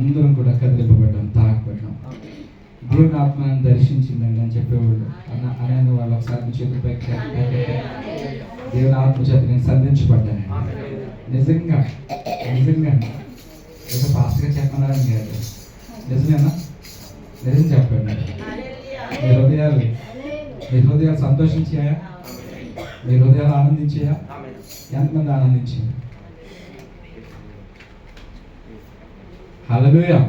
అందరం కూడా కదిలిపబడ్డాం, తాకబడ్డాం. దేవుని ఆత్మను దర్శించిందండి అని చెప్పేవాళ్ళు అనే వాళ్ళు ఒకసారి చేతులపై దేవుని ఆత్మ చేత నేను సంధించబడ్డాను. నిజంగా నిజంగా ఏదో ఫాస్ట్గా చెప్పన్నారని కాదు, నిజమేనా? నిజం చెప్పండి. మీ హృదయాలు సంతోషించాయా? మీ హృదయాలు ఆనందించాయా? ఎంతమంది ఆనందించారు? హల్లెలూయా!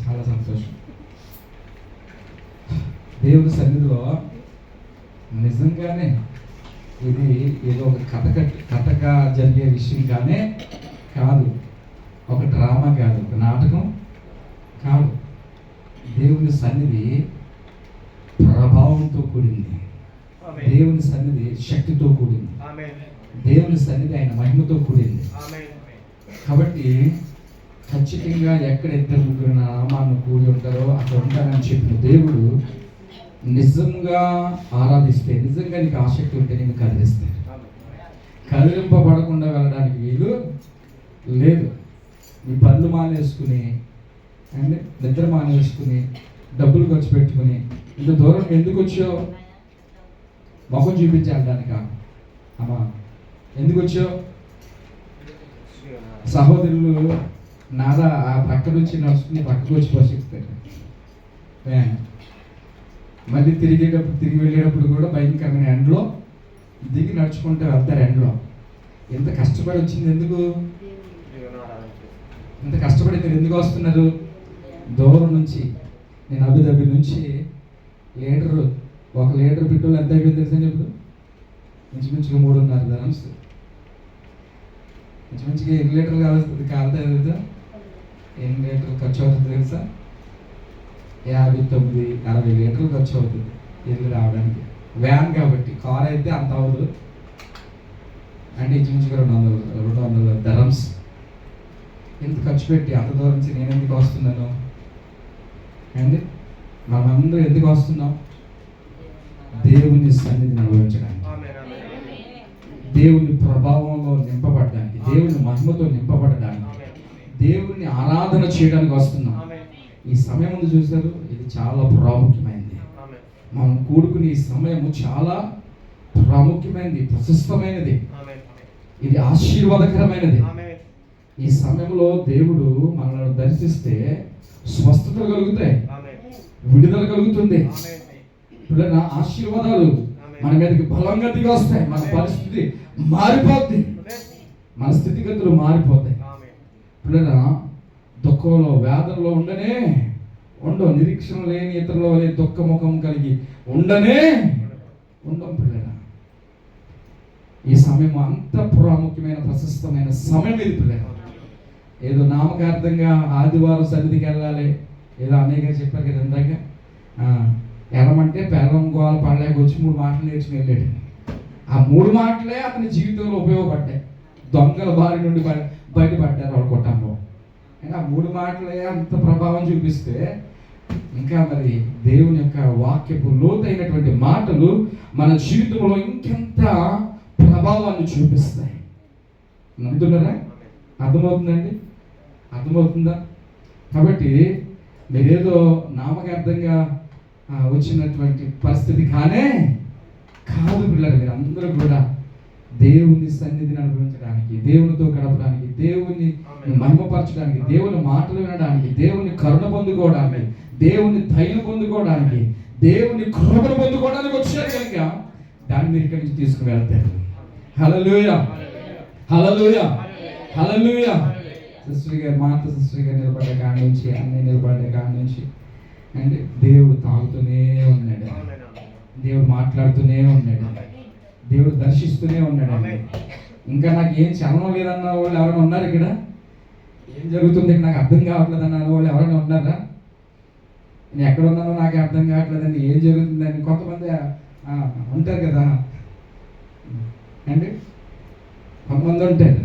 చాలా సంతోషం. దేవుని సన్నిధిలో నిజంగానే ఇది ఏదో ఒక కథగా జరిగే విషయం కానీ కాదు, ఒక డ్రామా కాదు, ఒక నాటకం కాదు. దేవుని సన్నిధి ప్రభావంతో కూడింది, దేవుని సన్నిధి శక్తితో కూడింది, దేవుని సన్నిధి ఆయన మహిమతో కూడింది. కాబట్టి ఖచ్చితంగా ఎక్కడ ఇద్దరు ముగ్గురు నా నామాన్ని కూడి ఉంటారో అక్కడ ఉంటారని చెప్పిన దేవుడు నిజంగా ఆరాధిస్తే, నిజంగా నీకు ఆసక్తి ఉంటే నేను కదిలిస్తాను. కదిలింపబడకుండా వెళ్ళడానికి వీలు లేదు. నీ పనులు మానేసుకుని అండ్ నిద్ర మానేసుకుని డబ్బులు ఖర్చు పెట్టుకుని ఇంత దూరం ఎందుకు వచ్చావు? మొహం చూపించడానికా? అమ్మా ఎందుకు వచ్చావు? సహోదరులు నాదా ఆ పక్క నుంచి నడుచుకుని పక్కకు వచ్చి పోషిస్తారు. మళ్ళీ తిరిగి వెళ్ళేటప్పుడు కూడా భయంకరమైన ఎండలో దిగి నడుచుకుంటూ వెళ్తారు. ఎండలో ఎంత కష్టపడి వచ్చింది ఎందుకు? ఇంత కష్టపడి మీరు ఎందుకు వస్తున్నారు? దూరం నుంచి. నేను అబుదాబి నుంచి ఒక లీటర్ పెట్రోల్ ఎంత అయిపోయింది తెలుసా? ఇప్పుడు మంచిగా 3.5 dirhams. మంచిగా 8 లీటర్లు కాలుతుంది తెలుసా? 8 లీటర్లు ఖర్చు అవుతుంది తెలుసా? 59-60 లీటర్లు ఖర్చు అవుతుంది వెళ్ళి రావడానికి. వ్యాన్ కాబట్టి, కార్ అయితే అంత అవ్వదు. అంటే ఇంచుమించుగా 200 dirhams. ఎంత ఖర్చు పెట్టి అంత దూరం నుంచి నేను ఎందుకు వస్తున్నాను అండి? మనమందరూ ఎందుకు వస్తున్నాం? దేవుని సన్నిధిని అనుభవించడానికి, దేవుని ప్రభావంలో నింపబడడానికి, దేవుని మహిమతో నింపబడడానికి, దేవుని ఆరాధన చేయడానికి వస్తున్నాం. ఈ సమయం ముందు చూశారు, ఇది చాలా ప్రాముఖ్యమైనది. మనం కూడుకుని ఈ సమయము చాలా ప్రాముఖ్యమైనది, ప్రశస్తమైనది, ఇది ఆశీర్వాదకరమైనది. ఈ సమయంలో దేవుడు మనల్ని దర్శిస్తే స్వస్థత కలుగుతాయి, విడుదల కలుగుతుంది, ఆశీర్వాదాలు మన మీదకి బలంగా దిగి వస్తాయి. మన పరిస్థితి మారిపోద్ది, మన స్థితిగతులు మారిపోతాయి. పిల్లల దుఃఖంలో వేదనలో ఉండవు, నిరీక్షణ లేని ఇతరుల వలె దుఃఖముఖం కలిగి ఉండం పిల్లల. ఈ సమయం అంత ప్రాముఖ్యమైన ప్రశస్తమైన సమయం ఇది పిల్లల. ఏదో నామకార్థంగా ఆదివారం సన్నిధికి వెళ్ళాలి, ఏదో అనేక చెప్పారు కదా ఇందాక. ఎలమంటే బెల్లం గోల పడలేక వచ్చి 3 మాటలు నేర్చుకుని వెళ్ళాడు. ఆ 3 మాటలే అతని జీవితంలో ఉపయోగపడ్డాయి. దొంగల బారి నుండి బయటపడ్డారు వాళ్ళ కుటుంబం. ఆ 3 మాటలే అంత ప్రభావం చూపిస్తే ఇంకా మరి దేవుని యొక్క వాక్యపు లోతైనటువంటి మాటలు మన జీవితంలో ఇంకెంత ప్రభావాన్ని చూపిస్తాయి. నమ్ముతున్నారా? అర్థమవుతుందండి? అర్థమవుతుందా? కాబట్టి మీరేదో నామకార్థంగా వచ్చినటువంటి పరిస్థితి కాదు పిల్లలు. మీరు అందరూ కూడా దేవుని సన్నిధిని అనుభవించడానికి, దేవునితో గడపడానికి, దేవుని మహిమపరచడానికి, దేవుని మాటలు వినడానికి, దేవుని కరుణ పొందుకోవడానికి, దేవుని దయను పొందుకోవడానికి, దేవుని కృపను పొందుకోవడానికి వచ్చారు కనుక దాన్ని మీరు ఇక్కడి నుంచి తీసుకుని వెళ్తారు. హల్లెలూయా, హల్లెలూయా, హల్లెలూయా. సిస్టర్ గారు, మాత సిస్టర్ గారు నిలబడే కాడి నుంచి, అన్నయ్య నిలబడే కాడి నుంచి అండి దేవుడు తాగుతూనే ఉన్నాడు, దేవుడు మాట్లాడుతూనే ఉన్నాడు, దేవుడు దర్శిస్తూనే ఉన్నాడు. ఇంకా నాకు ఏం చలనం లేదన్న వాళ్ళు ఎవరైనా ఉన్నారు ఇక్కడ? ఏం జరుగుతుంది నాకు అర్థం కావట్లేదు అన్న వాళ్ళు ఎవరైనా ఉన్నారా? నేను ఎక్కడ ఉన్నానో నాకు అర్థం కావట్లేదండి, ఏం జరుగుతుందని కొంతమంది ఉంటారు కదా అండి. కొంతమంది ఉంటారు,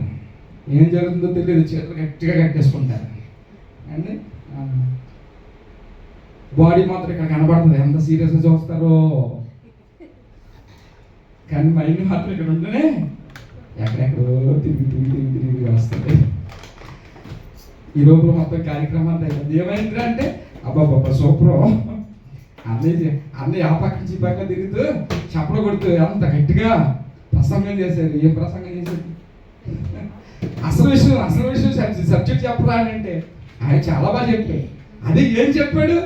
ఏం జరుగుతుందో తెలియదు, చేతులు గట్టిగా కట్టేసుకుంటారు అండి. బాడీ మాత్రం ఇక్కడ కనబడుతుంది, ఎంత సీరియస్గా చూస్తారో, కానీ మైండ్ మాత్రం ఇక్కడ ఉంటేనే ఎక్కడెక్కడో తిరిగి వస్తుంది. ఈ లోపల మొత్తం కార్యక్రమం అంతా ఏమైంది అంటే అబ్బాబ్బా సూపర్ అన్నీ ఆ పక్క నుంచి ఈ పక్క తిరుగుతూ చప్పలు కొడుతూ అంత గట్టిగా ప్రసంగం చేశారు. ఏం ప్రసంగం చేశారు? అసలు విషయం సబ్జెక్ట్ చెప్పరా అని అంటే ఆయన చాలా బాగా చెప్పాడు. అది ఏం చెప్పాడు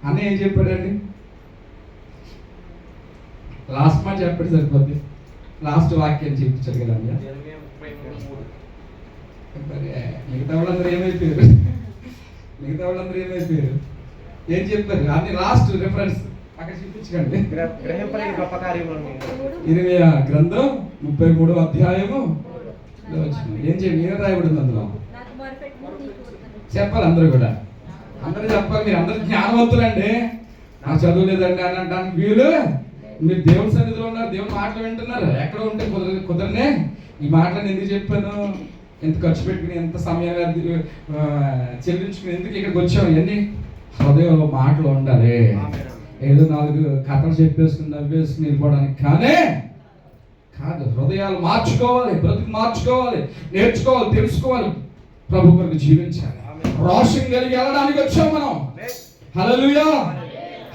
అన్న? ఏం చెప్పాడండి? లాస్ట్ మాట చెప్పాడు సరిపోద్ది. లాస్ట్ వాక్యం చెప్పించాడు కదా అన్న. మిగతా వాళ్ళందరూ ఏమైపోయారు? ఏం చెప్పారు? అన్ని లాస్ట్ రిఫరెన్స్ అక్కడ చూపించకండి. ఇర్మీయా గ్రంథం 33వ అధ్యాయము ఏం చేయండి? ఏం రాయబడింది అందులో? చెప్పాలి అందరూ కూడా. అందరూ చెప్పాలి. మీరు అందరు జ్ఞానవంతులండి. నాకు చదువు లేదండి అని అంటానికి వీలు. మీరు దేవుని సన్నిధిలో ఉన్నారు, దేవుని మాటలు వింటున్నారు. ఎక్కడ ఉంటే కుదరనే ఈ మాటలను ఎందుకు చెప్పాను, ఎంత ఖర్చు పెట్టుకుని, ఎంత సమయాన్ని చెల్లించుకుని ఎందుకు ఇక్కడికి వచ్చాము? ఇవన్నీ హృదయంలో మాటలు ఉండాలి. ఏదో 4 కథలు చెప్పేసుకుని నవ్వేసుకుని వెళ్ళిపోవడానికి కాదు. హృదయాలు మార్చుకోవాలి, బ్రతుకు మార్చుకోవాలి, నేర్చుకోవాలి, తెలుసుకోవాలి, ప్రభు కొరకు జీవించాలి. రోషం కలిగి వెళ్ళడానికి వచ్చాం మనం. హల్లెలూయా,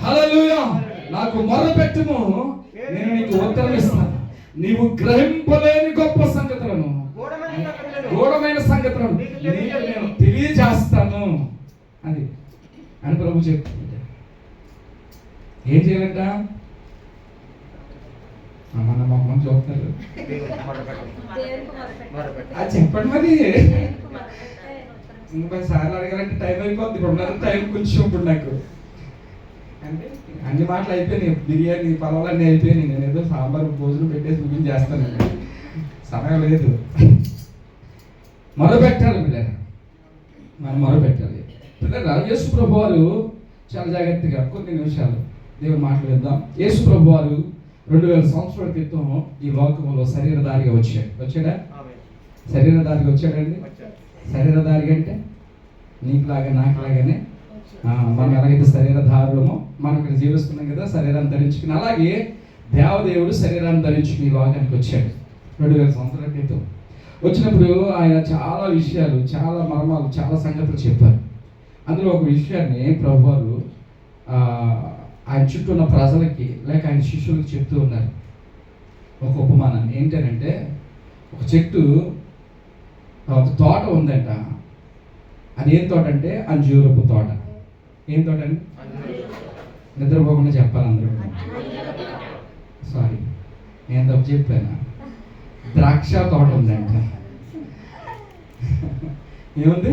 హల్లెలూయా. నాకు మొరపెట్టుము, నేను నీకు ఉత్తరం ఇస్తాను. నీవు గ్రహింపలేని గొప్ప సంగతులను, గూఢమైన సంగతులను నీకు నేను తెలియజేస్తాను అని ప్రభు చెప్తుంది. ఏం చేయాలంట? మన మొహం చూస్తారు. అది చెప్పండి మరి. 30 సార్లు అడగాలంటే టైం అయిపోద్ది. 2:30 టైం కొంచెం ఇప్పుడు నాకు అంటే అన్ని మాటలు అయిపోయినాయి. బిర్యానీ పలావన్నీ అయిపోయినాయి. నేను ఏదో సాంబార్ భోజనం పెట్టేసి ముగించి చేస్తానండి. సమయం లేదు. మొదలుపెట్టాలి పిల్లలు, మనం మొదలుపెట్టాలి. పిల్లలు యేసు ప్రభు వారు చాలా జాగ్రత్తగా కొన్ని నిమిషాలు దేవుని మాటలు విద్దాం. యేసు ప్రభు వారు 2000 సంవత్సరాల క్రితం ఈ లోకంలో శరీరధారిగా వచ్చాడా? శరీరధారిగా వచ్చాడండి. శరీరధారిగా అంటే నీకులాగా నాకులాగానే మనం ఎలాగైతే శరీరధారులమో మనం ఇక్కడ జీవిస్తున్నాం కదా, శరీరాన్ని ధరించుకుని, అలాగే దేవదేవుడు శరీరాన్ని ధరించుకుని ఈ లోకానికి వచ్చాడు 2000 సంవత్సరాల క్రితం. వచ్చినప్పుడు ఆయన చాలా విషయాలు, చాలా మర్మాలు, చాలా సంగతులు చెప్పారు. అందులో ఒక విషయాన్ని ప్రభువారు ఆయన చుట్టూ ఉన్న ప్రజలకి లేక ఆయన శిష్యులకు చెప్తూ ఉన్నారు. ఒక ఉపమానాన్ని ఏంటంటే, ఒక చెట్టు, ఒక తోట ఉందంట. అది ఏం తోట అంటే అంజూరపు తోట. ఏం తోట అండి? నిద్రపోకుండా చెప్పాలి అందరూ. సారీ, నేను తప్పు చెప్పాను. ద్రాక్ష తోట ఉందంట. ఏముంది?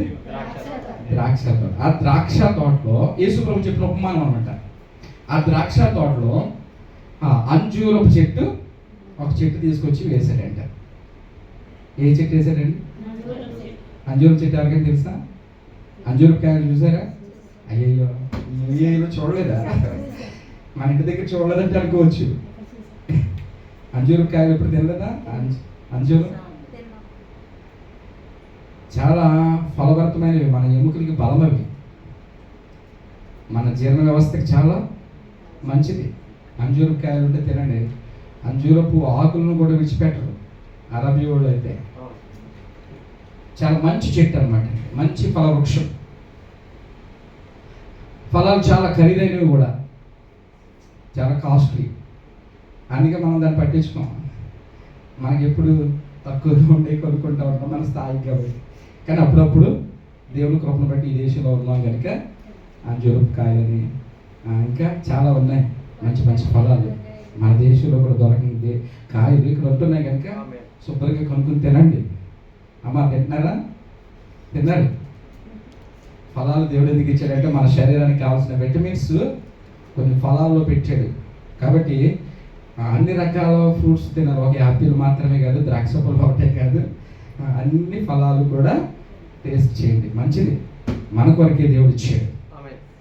ద్రాక్ష తోట. ఆ ద్రాక్ష తోటలో యేసు ప్రభు చెప్పిన ఉపమానం అనమాట. ఆ ద్రాక్ష తోటలో అంజూరపు చెట్టు, ఒక చెట్టు తీసుకొచ్చి వేశాడంట. ఏ చెట్టు వేశాడండి? అంజూరపు చెట్టు. ఎవరికైనా తెలుసా? అంజూరపు కాయలు చూసారా? అయ్యో చూడలేదా? మన ఇంటి దగ్గర చూడలేదంటే అనుకోవచ్చు. అంజూరపు కాయలు ఎప్పుడు తినలేదా? అంజూరం చాలా ఫలభరితమైనవి, మన ఎముకలకి బలం, అవి మన జీర్ణ వ్యవస్థకి చాలా మంచిది. అంజూరపు కాయలు ఉంటే తినండి. అంజూరపు ఆకులను కూడా విడిచిపెట్టరు అరబీ వాళ్ళు అయితే. చాలా మంచి చెట్టు అన్నమాట, మంచి ఫలవృక్షం. ఫలాలు చాలా ఖరీదైనవి కూడా, చాలా కాస్ట్లీ. అందుకే మనం దాన్ని పట్టించుకోం. మనకి ఎప్పుడు తక్కువగా ఉండే కొనుక్కుంటూ ఉంటాం మన స్థాయికి కాబట్టి. కానీ అప్పుడప్పుడు దేవుని కృపను బట్టి ఈ దేశంలో ఉన్నాం కనుక అంజూరపు కాయలని ఇంకా చాలా ఉన్నాయి మంచి మంచి ఫలాలు. మన దేశంలో కూడా దొరకని కాయలు ఇక్కడ ఉంటున్నాయి కనుక శుభ్రంగా కొనుక్కుని తినండి. అమ్మ తింటున్నారా? తిన్నారు. ఫలాలు దేవుడు ఎందుకు ఇచ్చాడంటే మన శరీరానికి కావాల్సిన విటమిన్స్ కొన్ని ఫలాల్లో పెట్టాడు. కాబట్టి అన్ని రకాల ఫ్రూట్స్ తినాలి. ఒక యాపిల్ మాత్రమే కాదు, ద్రాక్ష పళ్ళు ఒకటే కాదు, అన్ని ఫలాలు కూడా టేస్ట్ చేయండి. మంచిది, మన కొరకే దేవుడు ఇచ్చాడు.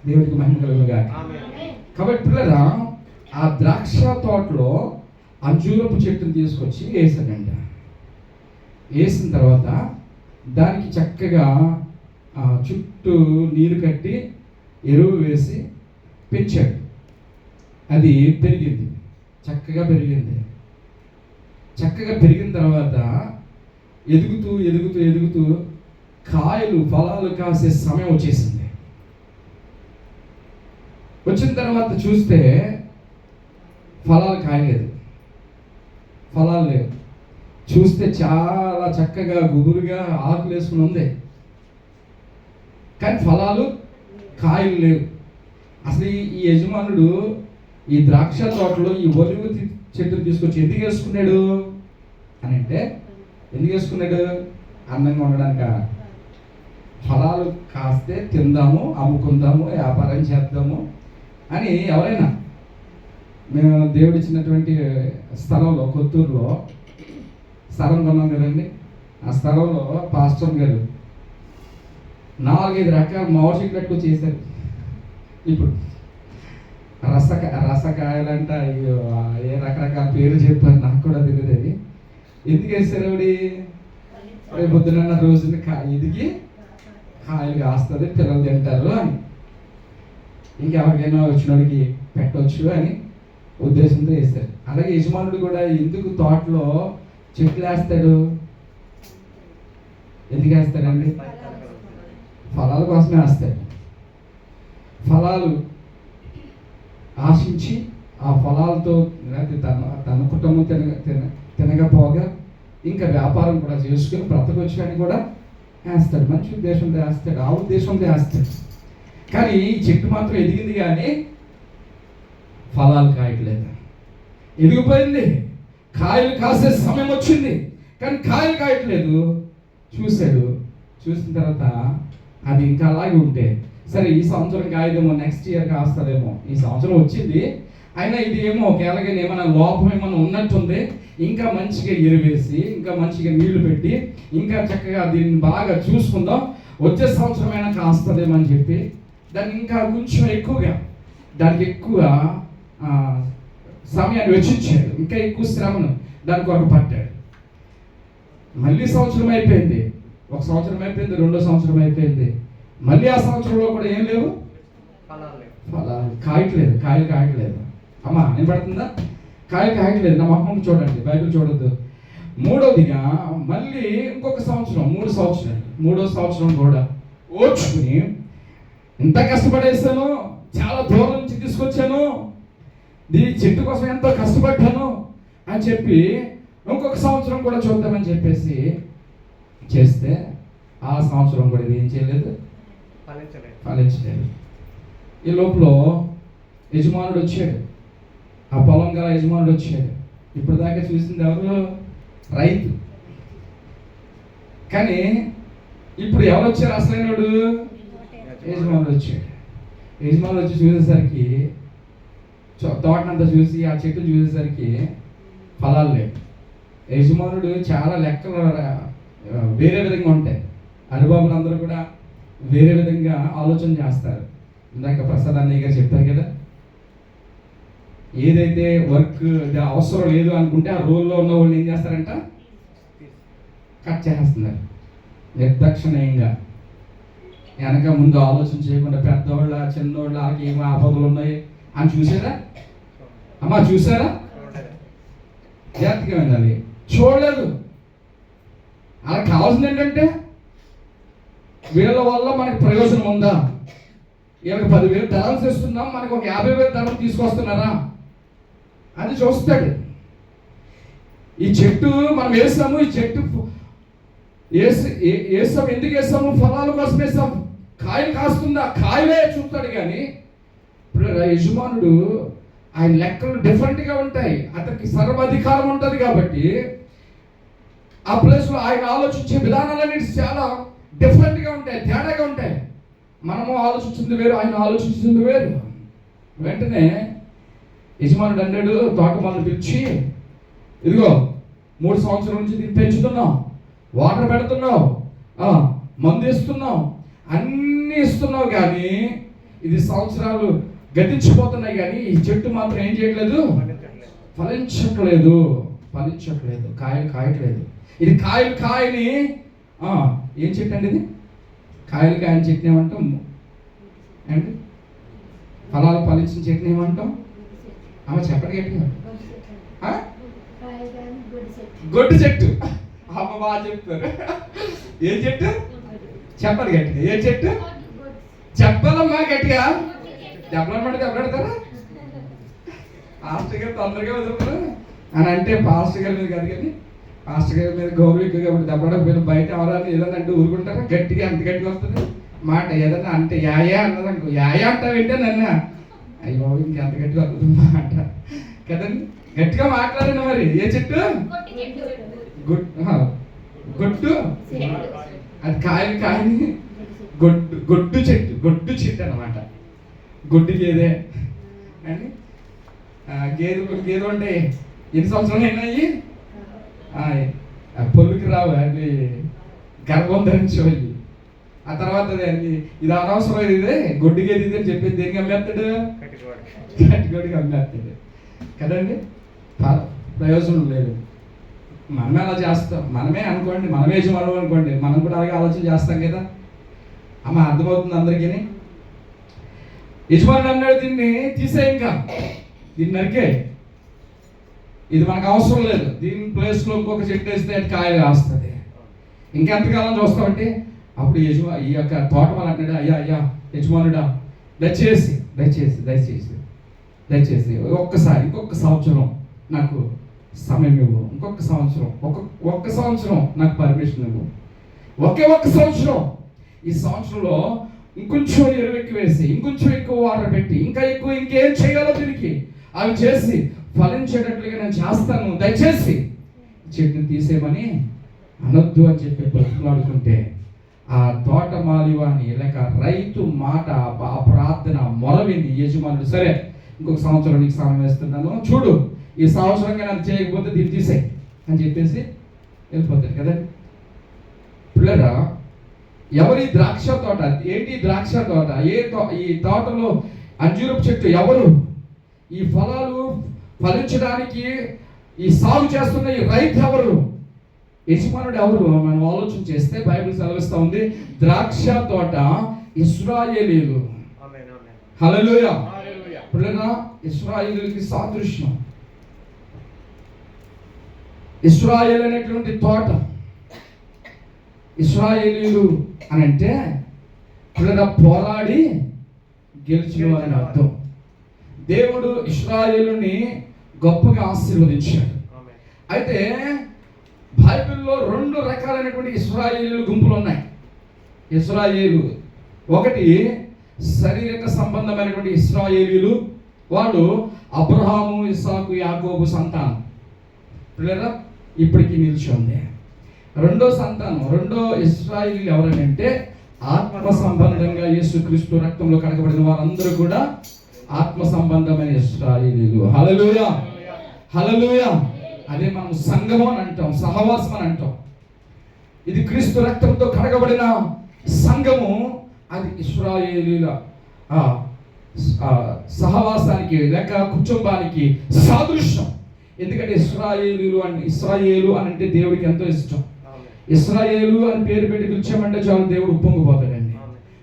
దేవుడికి మహిమ కలుగునుగాక. కాబట్టి పిల్లరా, ఆ ద్రాక్ష తోటలో అంజూరపు చెట్టును తీసుకొచ్చి వేసాడంట. వేసిన తర్వాత దానికి చక్కగా చుట్టూ నీరు కట్టి ఎరువు వేసి పెంచాడు. అది పెరిగింది, చక్కగా పెరిగింది. చక్కగా పెరిగిన తర్వాత ఎదుగుతూ ఎదుగుతూ ఎదుగుతూ కాయలు ఫలాలు కాసే సమయం వచ్చేసింది. వచ్చిన తర్వాత చూస్తే ఫలాలు కాయలేదు, ఫలాలు లేవు. చూస్తే చాలా చక్కగా గుబురుగా ఆకులు వేసుకుని ఉంది, కానీ ఫలాలు కాయలు లేవు. అసలు ఈ యజమానుడు ఈ ద్రాక్ష తోటలో ఈ ఒలివ చెట్టును తీసుకొచ్చి ఎందుకు వేసుకున్నాడు అని అంటే, ఎందుకు వేసుకున్నాడు? అందంగా ఉండడానిక? ఫలాలు కాస్తే తిందాము, అమ్ముకుందాము, వ్యాపారం చేద్దాము అని. ఎవరైనా మేము దేవుడు ఇచ్చినటువంటి స్థలంలో, కొత్తూరులో స్థలం కొన్నాం కదండి, ఆ స్థలంలో పాస్టర్ గారు 4-5 రకాల మామిడి చెట్లు ఎక్కువ చేశారు. ఇప్పుడు రసకాయలంట, అయ్యో ఏ రకరకాల పేర్లు చెప్పారు, నాకు కూడా తెలియదు. అది ఎందుకు వేస్తారు? ఆవిడ పొద్దున రోజున ఎదిగి కాయలు కాస్తుంది, పిల్లలు తింటారు అని, ఇంకెవరికైనా వచ్చినోడికి పెట్టవచ్చు అని ఉద్దేశంతో వేస్తారు. అలాగే యజమానుడు కూడా ఎందుకు తోటలో చెట్లు వేస్తాడు? ఎందుకు వేస్తాడండి? ఫలాల కోసమే వేస్తాడు. ఫలాలు ఆశించి ఆ ఫలాలతో తన కుటుంబం తినకపోగా ఇంకా వ్యాపారం కూడా చేసుకుని బ్రతకొచ్చాని కూడా వేస్తాడు. మంచి ఉద్దేశంతో వేస్తాడు, ఆ ఉద్దేశంతో వేస్తాడు. కానీ ఈ చెట్టు మాత్రం ఎదిగింది, కానీ ఫలాలు కాయట్లేదు. ఎదిగిపోయింది, కాయలు కాసే సమయం వచ్చింది, కానీ కాయలు కాయట్లేదు. చూశాడు, చూసిన తర్వాత అది ఇంకా అలాగే ఉంటే, సరే ఈ సంవత్సరం కాయదేమో, నెక్స్ట్ ఇయర్ కాస్తుందేమో. ఈ సంవత్సరం వచ్చింది, అయినా ఇది ఏమో కేవలం ఏమైనా లోపం ఏమైనా ఉన్నట్టుంది, ఇంకా మంచిగా ఎరువేసి, ఇంకా మంచిగా నీళ్లు పెట్టి, ఇంకా చక్కగా దీన్ని బాగా చూసుకుందాం, వచ్చే సంవత్సరం అయినా కాస్తుందేమో అని చెప్పి దాన్ని ఇంకా కొంచెం ఎక్కువగా, దానికి ఎక్కువ సమయాన్ని వెచ్చించాడు, ఇంకా ఎక్కువ శ్రమను దాని కొరకు పట్టాడు. మళ్ళీ సంవత్సరం అయిపోయింది, ఒక సంవత్సరం అయిపోయింది, 2వ సంవత్సరం అయిపోయింది, మళ్ళీ ఆ సంవత్సరంలో కూడా ఏం లేవు, ఫలాలు కాయట్లేదు, కాయలు కాయట్లేదు. అమ్మా వినపడుతుందా? కాయలు కాయట్లేదు. నా మొహం చూడండి, బైబిల్ చూడొద్దు. 3వదిగా మళ్ళీ ఇంకొక సంవత్సరం, 3 సంవత్సరాలు, 3వ సంవత్సరం కూడా ఓర్చుకుని, ఇంత కష్టపడేస్తాను, చాలా దూరం నుంచి తీసుకొచ్చాను, దీని చెట్టు కోసం ఎంతో కష్టపడ్డాను అని చెప్పి ఇంకొక సంవత్సరం కూడా చూద్దామని చెప్పేసి చేస్తే ఆ సంవత్సరం కూడా ఇది ఏం చేయలేదు, ఫలించలేదు. ఈ లోపల యజమానుడు వచ్చాడు, ఆ పొలం గల యజమానుడు వచ్చాడు. ఇప్పుడు దాకా చూసింది ఎవరు? రైతు. కానీ ఇప్పుడు ఎవరు వచ్చారు? అసలైనడు యజమానుడు వచ్చాడు. యజమానుడు వచ్చి చూసేసరికి, తోటనంతా చూసి ఆ చెట్టు చూసేసరికి ఫలాలు లేవు. యజమానుడు చాలా లెక్కలు వేరే విధంగా ఉంటాయి. అనుభవాలు అందరూ కూడా వేరే విధంగా ఆలోచన చేస్తారు. ఇందాక ప్రసాద్ అన్నయ్య గారు చెప్పారు కదా, ఏదైతే వర్క్ అవసరం లేదు అనుకుంటే ఆ రోల్లో ఉన్న వాళ్ళు ఏం చేస్తారంట, కట్ చేస్తున్నారు నిర్దాక్షిణ్యంగా. వెనక ముందు ఆలోచన చేయకుండా పెద్దవాళ్ళ చిన్నవాళ్ళ వాళ్ళకి ఏమో ఆపదలు ఉన్నాయి అని చూసారా? అమ్మా చూసారా? జాగ్రత్తగా వినాలి. చూడలేదు. అలా కావాల్సింది ఏంటంటే, వీళ్ళ వల్ల మనకి ప్రయోజనం ఉందా, వీళ్ళకి 10,000 ధనం చేస్తున్నాం, మనకు ఒక 50,000 ధనం తీసుకొస్తున్నారా అది చూస్తాడు. ఈ చెట్టు మనం వేస్తాము, ఈ చెట్టు వేస్తాం, ఎందుకు వేస్తాము? ఫలాల కోసం వేస్తాం. కాయలు కాస్తుందా, కాయలే చూస్తాడు. కానీ ఇప్పుడు యజమానుడు ఆయన లెక్కలు డిఫరెంట్గా ఉంటాయి, అతనికి సర్వాధికారం ఉంటుంది. కాబట్టి ఆ ప్లేస్లో ఆయన ఆలోచించే విధానాలన్నీ చాలా డిఫరెంట్గా ఉంటాయి, తేడాగా ఉంటాయి. మనము ఆలోచించింది వేరు, ఆయన ఆలోచించింది వేరు. వెంటనే యజమానుడు అన్నాడు, తోటమాలను పిలిచి, ఇదిగో 3 సంవత్సరాల నుంచి దీన్ని పెంచుతున్నావు, వాటర్ పెడుతున్నావు, మందు ఇస్తున్నావు, అన్నీ ఇస్తున్నావు, కానీ ఇది సంవత్సరాలు గతించిపోతున్నాయి, కానీ ఈ చెట్టు మాత్రం ఏం చేయట్లేదు, ఫలించట్లేదు, కాయలు కాయట్లేదు. ఇది కాయలు కాయని ఏం చెట్టు అండి? ఇది కాయలు కాయని చెట్టు ఏమంటాం అండి? ఫలాలు ఫలించిన చెట్టుని ఏమంటాం? చెప్పండి గట్టిగా. గొడ్డు చెట్టు. అమ్మ బాగా చెప్తారు. ఏ చెట్టు చెప్పాలి గట్టిగా, ఏ చెట్టు చెప్పాలమ్మా గట్టిగా. దెబ్బలాడతారా పాస్టర్ గారు తొందరగా వదులుతారు అని అంటే పాస్టర్ గారి మీద కాదు కానీ పాస్టర్ గారి మీద గౌరవం ఎక్కువ కాబట్టి దెబ్బలాడకపోయినా బయట ఎవరైనా ఏదైనా అంటే ఊరుకుంటారా? గట్టిగా అంత గట్టిగా వస్తుంది మాట. ఏదన్నా అంటే యాయా అన్నది అనుకో, యాయా అంటావేంటే నన్ను, అయ్యో ఇంకెంత గట్టిగా వస్తుంది మాట కదండి. గట్టిగా మాట్లాడండి. మరి ఏ చెట్టు? గొడ్డు, అది కాయని గొడ్డు చెట్టు అన్నమాట. గొడ్డు గేదె అని గేదె అంటే ఎన్ని సంవత్సరాలు అయినాయి పొల్లుకి రావు, అది గర్భం ధరించేవి. ఆ తర్వాత ఇది అనవసరం, ఇదే గొడ్డు గేదె ఇది అని చెప్పి దేనికి అమ్మేస్తాడు? కట్టుకోడికి అమ్మేస్తాడు కదండి. ప్రయోజనం లేదు. మనమే అలా చేస్తాం, మనమే అనుకోండి, మనమే యజమానులు అనుకోండి, మనం కూడా అలాగే ఆలోచన చేస్తాం కదా. అమ్మ అర్థమవుతుంది అందరికీ. యజమానుడు అన్నాడు దీన్ని తీసే, ఇంకా దీన్ని నరికే, ఇది మనకు అవసరం లేదు, దీని ప్లేస్లో ఇంకొక చెట్టు వేస్తే అది కాయలు కాస్తుంది. ఇంకెంతకాలం చూస్తామంటే అప్పుడు ఈ యొక్క తోట వాళ్ళు అంటాడు, అయ్యా యజమానుడా దయచేసి దయచేసి దయచేసి దయచేసి ఇంకొక సంవత్సరం నాకు సమయం ఇవ్వు, ఇంకొక సంవత్సరం, ఒక్క సంవత్సరం నాకు పర్మిషన్ ఇవ్వు, ఒక్క సంవత్సరం. ఈ సంవత్సరంలో ఇంకొంచెం ఎరువెక్కి వేసి, ఇంకొంచెం ఎక్కువ వాటర్ పెట్టి, ఇంకా ఎక్కువ ఇంకేం చేయాలో దీనికి అవి చేసి ఫలించేటట్లుగా నేను చేస్తాను, దయచేసి చెట్టుని తీసేయమని అనొద్దు అని చెప్పి బ్రతుకులాడుకుంటే ఆ తోట మాలివాని లేక రైతు మాట, ఆ ప్రార్థన మొరవింది యజమానుడు. సరే ఇంకొక సంవత్సరం నీకు సమయం వేస్తున్నాను, చూడు ఈ సంవత్సరంగా నన్ను చేయకపోతే దీన్ని తీసేయి అని చెప్పేసి వెళ్ళిపోతాడు కదా. పిల్లరా, ఎవరి ద్రాక్ష తోట ఏంటి? ద్రాక్ష తోట. ఈ తోటలో అంజూరపు చెట్టు ఎవరు? ఈ ఫలాలు ఫలించడానికి ఈ సాగు చేస్తున్న ఈ రైతు ఎవరు? యజమానుడు ఎవరు? మనం ఆలోచన చేస్తే బైబిల్ సెలవిస్తా ఉంది, ద్రాక్ష తోట ఇశ్రాయేలీయులు. హల్లెలూయా. పిల్లరా, ఇశ్రాయేలీయులకి సాదృశ్యం ఇశ్రాయేల్ అనేటువంటి తోట. ఇశ్రాయేలీయులు అని అంటే పిల్లరా పోరాడి గెలిచిన వారని అర్థం. దేవుడు ఇశ్రాయేలుని గొప్పగా ఆశీర్వదించాడు. అయితే బైబిల్లో 2 రకాలైనటువంటి ఇశ్రాయేలు గుంపులు ఉన్నాయి. ఇశ్రాయేలు ఒకటి శారీరక సంబంధమైనటువంటి ఇశ్రాయేలీలు, వాళ్ళు అబ్రహాము, ఇస్సాకు, యాకోబు సంతానం. పిల్లరా ఇప్పటికీ నిలిచింది. రెండో సంతానం, రెండో ఇశ్రాయేలీలు ఎవరంటే ఆత్మ సంబంధంగా యేసుక్రీస్తు రక్తంలో కడగబడిన వారందరూ కూడా ఆత్మ సంబంధమైన ఇశ్రాయేలీలు. హల్లెలూయా, హల్లెలూయా. అదే మనం సంఘము అని అంటాం, సహవాసం అని అంటాం. ఇది క్రీస్తు రక్తంతో కడగబడిన సంఘము, అది ఇశ్రాయేలీల సహవాసానికి లేక కుటుంబానికి సాదృశ్యం. ఎందుకంటే ఇశ్రాయేలు అని అంటే దేవుడికి ఎంతో ఇష్టం. ఇశ్రాయేలు అని పేరు పెట్టి పిలిచామంటే చాలు దేవుడు ఉప్పొంగిపోతాడండి.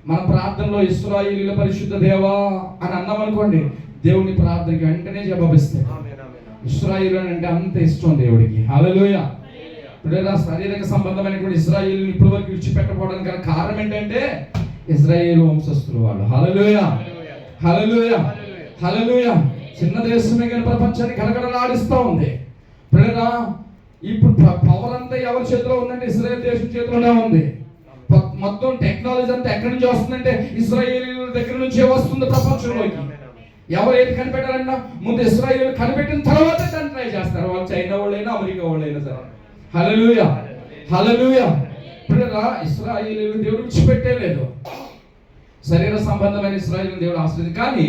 మన ప్రార్థనలో ఇశ్రాయేలీల పరిశుద్ధ దేవా అని అన్నాం అనుకోండి, దేవుని ప్రార్థనకి వెంటనే జవాబిస్తాడు. ఇశ్రాయేలు అని అంటే అంత ఇష్టం దేవుడికి. హల్లెలూయా. పిల్లల శారీరక సంబంధమైనటువంటి ఇశ్రాయేలుని ఇప్పటి వరకు విడిచిపెట్టకపోవడానికి గల కారణం ఏంటంటే ఇశ్రాయేలు వంశస్థులు వాళ్ళు. హల్లెలూయా, హల్లెలూయా, హల్లెలూయా. చిన్న దేశమే కానీ ప్రపంచాన్ని గడగడలాడిస్తూ ఉంది. పిల్లల ఇప్పుడు పవర్ అంతా ఎవరి చేతిలో ఉందంటే ఇశ్రాయేల్ దేశం చేతిలోనే ఉంది. మొత్తం టెక్నాలజీ అంతా ఎక్కడి నుంచి వస్తుందంటే ఇశ్రాయేలీల దగ్గర నుంచే వస్తుంది ప్రపంచంలోకి. ఎవరు ఏది కనిపెట్టాలన్నా ముందు ఇశ్రాయేలు కనిపెట్టిన తర్వాత దాన్ని ట్రై చేస్తారు. వాళ్ళు చైనా వాళ్ళైనా అమెరికా వాళ్ళైనా సరే. హల్లెలూయా, హల్లెలూయా. పిల్లల ఇశ్రాయేలీలు దేవుడు విడిచిపెట్టేలేదు. శరీర సంబంధమైన ఇశ్రాయేలు దేవుడు ఆశ్రయించి, కానీ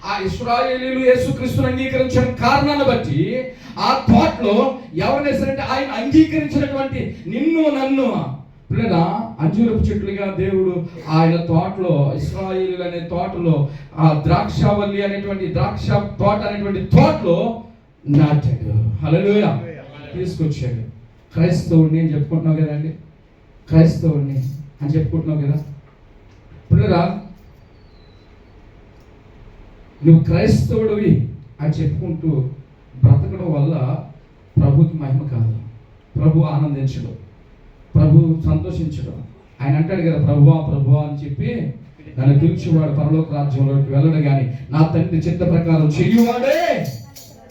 ఆ ఇశ్రాయేలీలు యేసుక్రీస్తును అంగీకరించిన కారణాన్ని బట్టి ఆ తోటలో ఎవరిని సరే ఆయన అంగీకరించినటువంటి నిన్ను నన్ను పిల్లల అంజూరపు చెట్లుగా దేవుడు ఆయన తోటలో, ఇశ్రాయేలీలు అనే తోటలో, ఆ ద్రాక్షవల్లి అనేటువంటి ద్రాక్ష తోట అనేటువంటి తోటలో నాటాడు. హల్లెలూయా. తీసుకొచ్చాడు. క్రైస్తవుడిని అని చెప్పుకుంటున్నావు కదండి, క్రైస్తవుడిని అని చెప్పుకుంటున్నావు కదా. పిల్లరా, నువ్వు క్రైస్తవుడివి అని చెప్పుకుంటూ బ్రతకడం వల్ల ప్రభుకి మహిమ కాదు. ప్రభు ఆనందించడు, ప్రభు సంతోషించడు. ఆయన అంటాడు కదా, ప్రభువా ప్రభువా అని చెప్పి నన్ను పిలిచేవాడు పరలోక రాజ్యంలోకి వెళ్ళడు, కానీ నా తండ్రి చిత్త ప్రకారం చెయ్యువాడే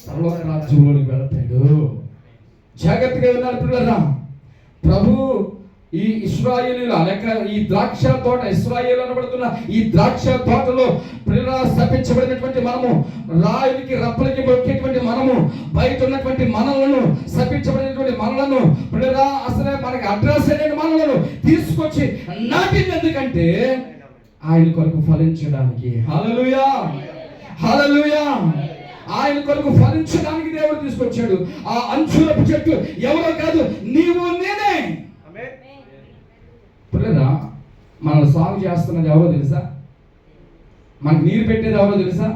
పరలోక రాజ్యంలోకి వెళతాడు. జాగ్రత్తగా ఉన్నారు పిల్లరా. ప్రభు ఈ ఇశ్రాయేలీల లేక ఈ ద్రాక్ష తోట, ఇశ్రాయేలు అనబడుతున్న ఈ ద్రాక్ష తోటలో పిల్లరా శపించబడినటువంటి మనము, రాయుడికి రప్పలకి మొక్కేటువంటి మనము, బయట ఉన్నటువంటి మనలను, శపించబడినటువంటి మనలను, పిల్లరా అసలే మనకి అడ్రస్ అయిన మనలను తీసుకొచ్చి నాటింది ఎందుకంటే ఆయన కొరకు ఫలించడానికి. హల్లెలూయా, హల్లెలూయా. ఆయన కొరకు ఫలించడానికి దేవుడు తీసుకొచ్చాడు. ఆ అంచురపు చెట్టు ఎవరో కాదు, నీవు నేనే. పిల్లరా మనల్ని సాగు చేస్తున్నది ఎవరో తెలుసా? మనకు నీరు పెట్టేది ఎవరో తెలుసా?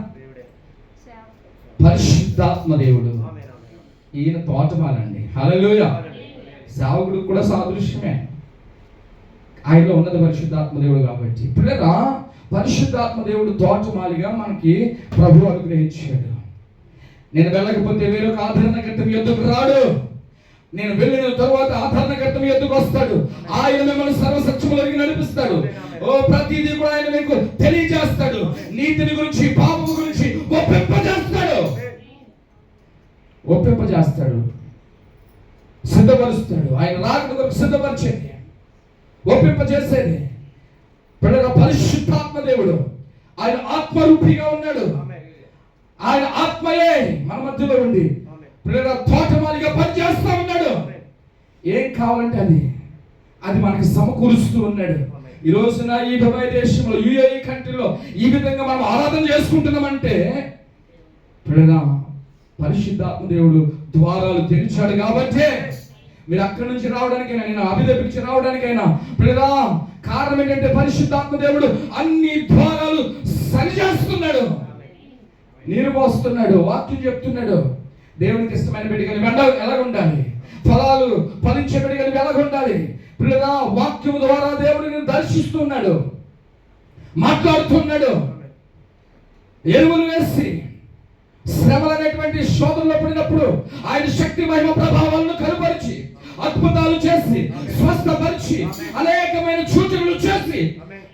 పరిశుద్ధాత్మ దేవుడు. ఈయన తోటమాలండి. హల్లెలూయా. సేవకుడికి కూడా సాదృశ్యమే. ఆయనలో ఉన్నది పరిశుద్ధాత్మ దేవుడు కాబట్టి పిల్లరా పరిశుద్ధాత్మ దేవుడు తోటమాలిగా మనకి ప్రభు అనుగ్రహించాడు. నేను వెళ్ళకపోతే వేరొక ఆదరణకర్త మీ యొద్దకు రాడు, నేను వెళ్ళిన తరువాత ఆదరణకర్త మీ యొద్దకు వస్తాడు. ఆయన మిమ్మల్ని సర్వసత్యములోకి నడిపిస్తాడు. ఓ ప్రతిదీ కూడా ఆయన మీకు తెలియజేస్తాడు. నీతిని గురించి, పాపము గురించి ఒప్పింపజేస్తాడు, సిద్ధపరుస్తాడు. ఆయన రాకడ కొరకు సిద్ధపరిచేది, ఒప్పింపజేసేది పిల్లల పరిశుద్ధాత్మ దేవుడు. ఆయన ఆత్మరూపిగా ఉన్నాడు. ఆయన ఆత్మయే మన మధ్యలో ఉండి పిల్లల తోటమాలిగా పనిచేస్తూ ఉన్నాడు. ఏం కావాలంటే అది మనకి సమకూరుస్తూ ఉన్నాడు. ఈ రోజున ఈ దుబాయ్ దేశంలో, యుఏఈ కంట్రీలో ఈ విధంగా మనం ఆరాధన చేసుకుంటున్నామంటే పిల్లల పరిశుద్ధాత్మ దేవుడు ద్వారాలు తెరిచాడు కాబట్టే. మీరు అక్కడి నుంచి రావడానికైనా, నేను అభిదపించి రావడానికైనా పిల్లల కారణం ఏంటంటే పరిశుద్ధాత్మ దేవుడు అన్ని ద్వారాలు సరిచేస్తున్నాడు, నీరు పోస్తున్నాడు, వాక్యం చెప్తున్నాడు. దేవునికి ఇష్టమైన బిడ్డగా ఎలాగ ఉండాలి, ఫలాలు ఫలించే బిడ్డగా ఎలాగ ఉండాలి. పిల్లల వాక్యం ద్వారా దేవుడిని దర్శిస్తున్నాడు, మాట్లాడుతున్నాడు. ఎరువులు వేసి శ్రమలు అనేటువంటి శోధనలో పడినప్పుడు ఆయన శక్తి మహిమ ప్రభావాలను కనుపరిచి, అద్భుతాలు చేసి, స్వస్థపరిచి, అనేకమైన సూచనలు చేసి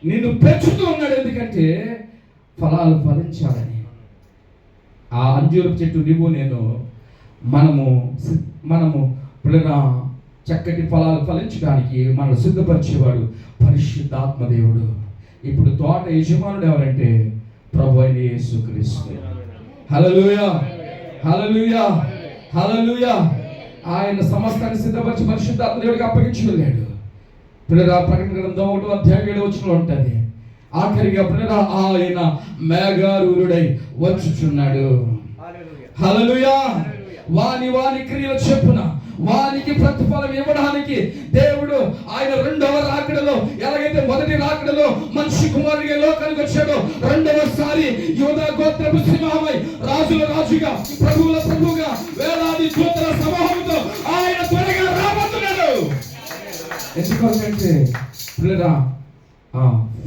నిన్ను పెంచుతూ ఉన్నాడు. ఎందుకంటే ఫలాలు ఫలించాలని. ఆ అంజూరపు చెట్టు నీవు నేను మనము పిల్లగా చక్కటి ఫలాలు ఫలించడానికి మనల్ని సిద్ధపరిచేవాడు పరిశుద్ధాత్మ దేవుడు. ఇప్పుడు తోట యజమానుడు ఎవరంటే ప్రభు అయిన యేసుక్రీస్తు. హల్లెలూయా, హల్లెలూయా, హల్లెలూయా. ఆయన సమస్తాన్ని సిద్ధపరిచి పరిశుద్ధాత్మ దేవుడికి అప్పగించి వెళ్ళాడు. పిల్లరా ప్రకటన గ్రంథం 1వ అధ్యాయం 7వ వచనంలో ఉంటుంది. ఆఖరిగా పిల్లరా ఆయన మేఘారూఢుడై వచ్చుచున్నాడు. హల్లెలూయా. వాని క్రియల చెప్పున వానికి ప్రతిఫలం ఇవ్వడానికి దేవుడు ఆయన రెండవ రాకడలో, ఎలాగైతే మొదటి రాకడలో మనిషి కుమారుడిగా లోకానికి వచ్చాడో, రెండవసారి యూదా గోత్రపు సింహమై రాజుల రాజుగా, ప్రభువుల ప్రభువుగా, వేలాది దూతల సమూహంతో ఆయన త్వరగా రాబోతున్నాడు. ఎందుకంటే పిల్లరా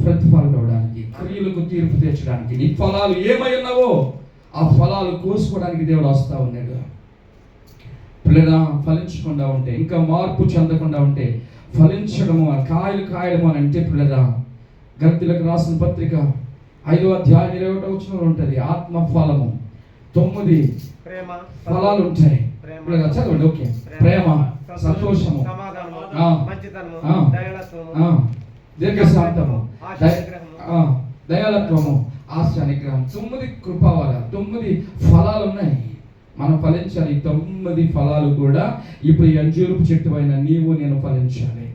ప్రతిఫలం ఇవ్వడానికి, క్రియలకు తీర్పు తెచ్చడానికి, నీ ఫలాలు ఏమై ఉన్నావో ఆ ఫలాలు కోసుకోవడానికి దేవుడు వస్తా ఉన్నాడు. పిల్లరా ఫలించకుండా ఉంటే, ఇంకా మార్పు చెందకుండా ఉంటే, ఫలించడము, కాయలు కాయడము అని అంటే పిల్లరా గలతీయులకు రాసిన పత్రిక 5వ అధ్యాయం 21వ వచనంలో ఉంటుంది. ఆత్మ ఫలము 9 ఫలాలు ఉంటాయి. చదవండి. ఓకే. ప్రేమ, సంతోషము, దీర్ఘశాంతము, దయాళత్వము, ఆశ, నిగ్రహం. 9 కృపావర, 9 ఫలాలు ఉన్నాయి. మనం ఫలించాలి. 9 ఫలాలు కూడా ఇప్పుడు ఈ అంజూరపు చెట్టు పైన నీవు నేను ఫలించాలి.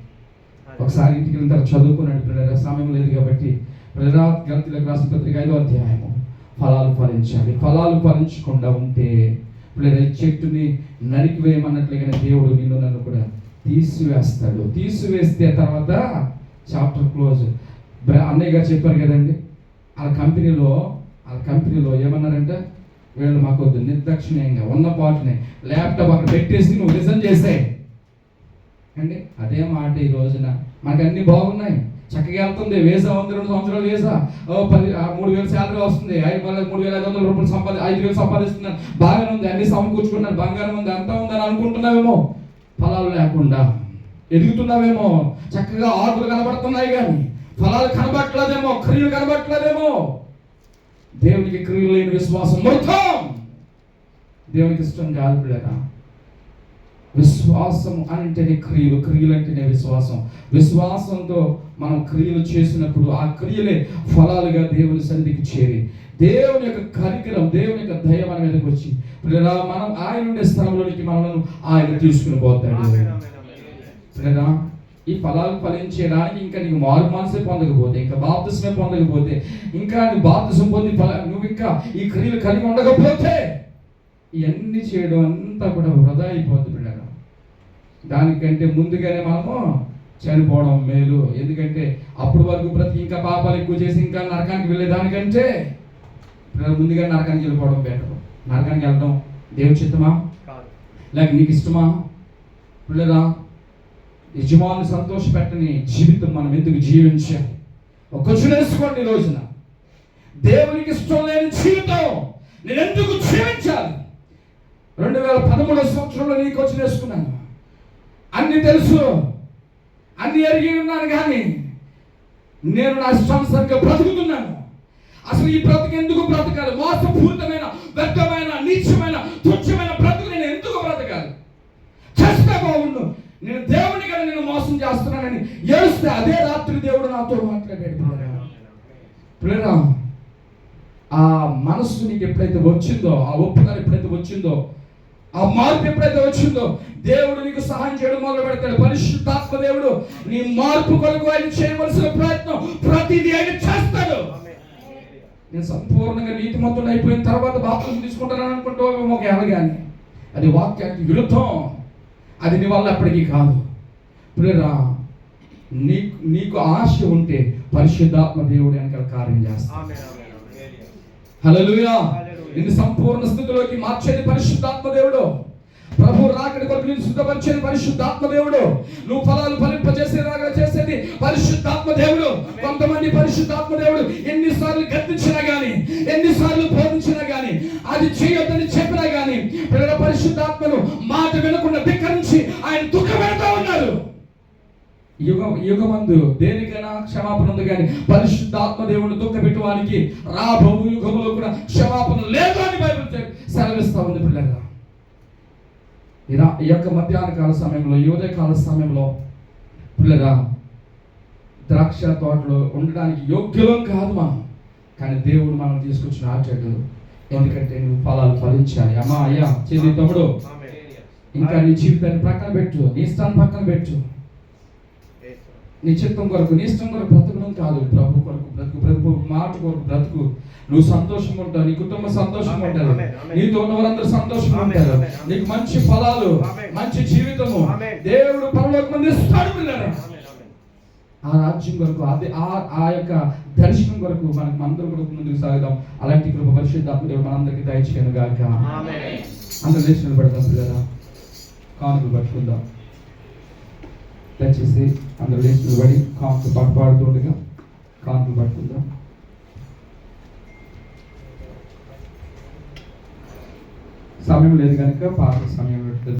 ఒకసారి ఇంటికి వెళ్ళిన తర్వాత చదువుకున్నాడు పిల్లల, సమయం లేదు కాబట్టి. గలతీయులకు రాసిన పత్రిక 5వ అధ్యాయము. ఫలాలు ఫలించాలి. ఫలాలు ఫలించకుండా ఉంటే పిల్లల చెట్టుని నరికివేయమన్నట్లుగా దేవుడు నిన్ను నన్ను కూడా తీసివేస్తాడు. తీసివేస్తే తర్వాత చాప్టర్ క్లోజ్. అన్నయ్య గారు చెప్పారు కదండి, వాళ్ళ కంపెనీలో ఏమన్నారంటే, వీళ్ళు మాకు వద్దు, నిర్దాక్షిణ్యంగా ఉన్న పాటని ల్యాప్టాప్ అక్కడ పెట్టేసి నువ్వు రిజైన్ చేసాయి అండి. అదే మాట ఈ రోజున మనకు అన్ని బాగున్నాయి, చక్కగా వెళ్తుంది. వేసా 2 సంవత్సరాలు వేసా, 3,000 శాలరీ వస్తుంది, 3,500 రూపాయలు 5,000 సంపాదిస్తున్నాను, బాగానే ఉంది, అన్ని సమకూర్చుకున్నాను, బంగారం ఉంది, అంతా ఉందని అనుకుంటున్నావేమో. ఫలాలు లేకుండా ఎదుగుతున్నావేమో, చక్కగా ఆకులు కనబడుతున్నాయి కానీ ఫలాలు కనబడట్లేదేమో, క్రియలు కనబడట్లేదేమో. దేవునికి క్రియలు లేని విశ్వాసం మొత్తం దేవునికి ఇష్టం కాదు పిల్లరా. విశ్వాసం అంటేనే క్రియలు, క్రియలు అంటేనే విశ్వాసం. విశ్వాసంతో మనం క్రియలు చేసినప్పుడు ఆ క్రియలే ఫలాలుగా దేవుని సన్నిధికి చేరి దేవుని యొక్క కనికరం, దేవుని యొక్క దయ మన మీదకి వచ్చి పిల్లరా మనం ఆయన ఉండే స్థలంలోనికి మనలను ఆయన తీసుకుని పోతాడు. పిల్లరా ఈ ఫలాలు ఫలించడానికి ఇంకా నీకు మారు మనసే పొందకపోతే, ఇంకా బాప్తిస్మే పొందకపోతే, ఇంకా నువ్వు బాప్తిసం పొంది నువ్వు ఇంకా ఈ క్రియలు కలిగి ఉండకపోతే ఇవన్నీ చేయడం అంతా కూడా వృధా అయిపోతుంది పిల్లరా. దానికంటే ముందుగానే మనము చనిపోవడం మేలు. ఎందుకంటే అప్పటి వరకు బ్రతికి ఇంకా పాపాలు ఎక్కువ చేసి ఇంకా నరకానికి వెళ్ళేదానికంటే ముందుగా నరకానికి వెళ్ళిపోవడం బెటర్. నరకానికి వెళ్ళడం దేవుని చిత్తమా లేక నీకు ఇష్టమా? పిల్లరా యజమాని సంతోషపెట్టని జీవితం మనం ఎందుకు జీవించాలి? ఒక క్వశ్చన్ వేసుకోండి. ఈ రోజున దేవునికి ఇష్టం లేని జీవితం నేను ఎందుకు జీవించాలి? 2013 సంవత్సరంలో నీ క్వశ్చన్ వేసుకున్నాను. అన్ని తెలుసు, అన్ని ఎరిగి ఉన్నాను, కానీ నేను నా ఇష్టానుసారంగా బ్రతుకుతున్నాను. అసలు ఈ బ్రతుకు ఎందుకు బ్రతకాలి? మోసపూరితమైన, వ్యర్థమైన, నీచమైన, తుచ్చమైన బ్రతుకు నేను ఎందుకు బ్రతకాలి? చేస్తే బాగుండు, నేను దేవుని కదా నేను మోసం చేస్తున్నానని ఏడుస్తే అదే రాత్రి దేవుడు నాతో మాట్లాడాడు. పిల్లరా ఆ మనస్సు నీకు ఎప్పుడైతే వచ్చిందో, ఆ ఒప్పుదల ఎప్పుడైతే వచ్చిందో, ఆ మార్పు ఎప్పుడైతే వచ్చిందో, దేవుడు నీకు సహాయం చేయడం మొదలు పెడతాడు. పరిశుద్ధాత్మ దేవుడు నీ మార్పు కొరకు ఆయన చేయవలసిన ప్రయత్నం ప్రతిదీ ఆయన చేస్తాడు. నేను సంపూర్ణంగా నీతిమంతుడు అయిపోయిన తర్వాత బాప్తిసం తీసుకుంటానని అనుకుంటావేమో కానీ అది వాక్యానికి విరుద్ధం. అది నీ వల్ల ఎప్పటికీ కాదు. పిల్లరా నీకు ఆశ ఉంటే పరిశుద్ధాత్మ దేవుడు వెనకాల కార్యం చేస్తాడు. హల్లెలూయా. నిన్ను సంపూర్ణ స్థితిలోకి మార్చేది పరిశుద్ధాత్మ దేవుడు. ప్రభు రాకడి కొరకు నిన్ను సిద్ధపరిచేది పరిశుద్ధాత్మ దేవుడు. నువ్వు ఫలాలు ఫలింపజేసేలాగా చేసేది పరిశుద్ధాత్మ దేవుడు. కొంతమంది పరిశుద్ధాత్మ దేవుడు ఎన్నిసార్లు గద్దించినా గానీ, ఎన్నిసార్లు బోధించినా గానీ, అది చేయొద్దని చెప్పినా గానీ పిల్లల పరిశుద్ధాత్మను మాట వినకుండా ధిక్కరించి ఆయన దుఃఖపెడతా ఉన్నారు. యుగమందు దేనికైనా క్షమాపణ ఉంది, కానీ పరిశుద్ధాత్మ దేవుని దుఃఖపెట్టువానికి రాబో యుగములో కూడా క్షమాపణ లేదు అని బైబిల్ సెలవిస్తా ఉంది. పిల్లగా ఈ యొక్క మధ్యాహ్న కాల సమయంలో, ఈ ఉదయకాల సమయంలో పిల్లగా ద్రాక్ష తోటలో ఉండడానికి యోగ్యులం కాదు మనం, కానీ దేవుడు మనం తీసుకొచ్చిన ఆచాడు. ఎందుకంటే నువ్వు ఫలాలు ఫలించాలి. అమ్మా, అయ్యా, చెల్లి, తమ్ముడు, ఇంకా నీ జీవితాన్ని పక్కన పెట్టు, నీ ఇష్టాన్ని పక్కన పెట్టు. నీ చిత్తం కొరకు, నీ ఇష్టం కొరకు బ్రతకడం కాదు, ప్రభు కొరకు బ్రతుకు, ప్రభు మాట కొరకు బ్రతుకు. నువ్వు సంతోషంగా ఉంటావు, నీ కుటుంబం సంతోషంగా ఉంటారు, నీతో ఉన్నవారందరూ సంతోషంగా ఉంటారు, నీకు మంచి ఫలాలు, మంచి జీవితము దేవుడు పరలోకం ఇస్తాడు. పిల్లలు ఆ రాజ్యం కొరకు, అదే ఆ యొక్క దర్శనం కొరకు మనకు అందరూ కూడా ముందుకు సాగుదాం. అలాంటి కృప పరిశుద్ధాత్మ దేవుడు మనందరికీ దయచేయను గాక. అందరూ లేచి నిలబడతాం. పిల్లరా కానుకలు పట్టుకుందాం. దయచేసి అందరూ లేచి నిలబడి కానుకలు పాడుతుండగా కానుకలు పట్టుకుందాం. సమయం లేదు కనుక పాత సమయం